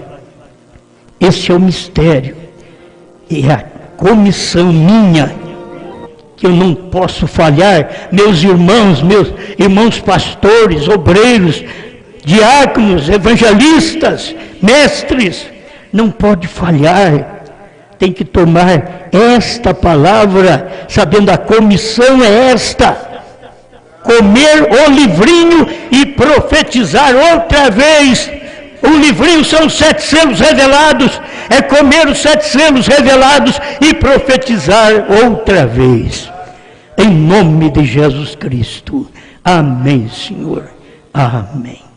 esse é o mistério. E a comissão minha, que eu não posso falhar, meus irmãos pastores, obreiros, diáconos, evangelistas, mestres, não pode falhar, tem que tomar esta palavra, sabendo a comissão é esta, comer o livrinho e profetizar outra vez. O livrinho são os 7 selos revelados, é comer os 7 selos revelados e profetizar outra vez. Em nome de Jesus Cristo. Amém, Senhor. Amém.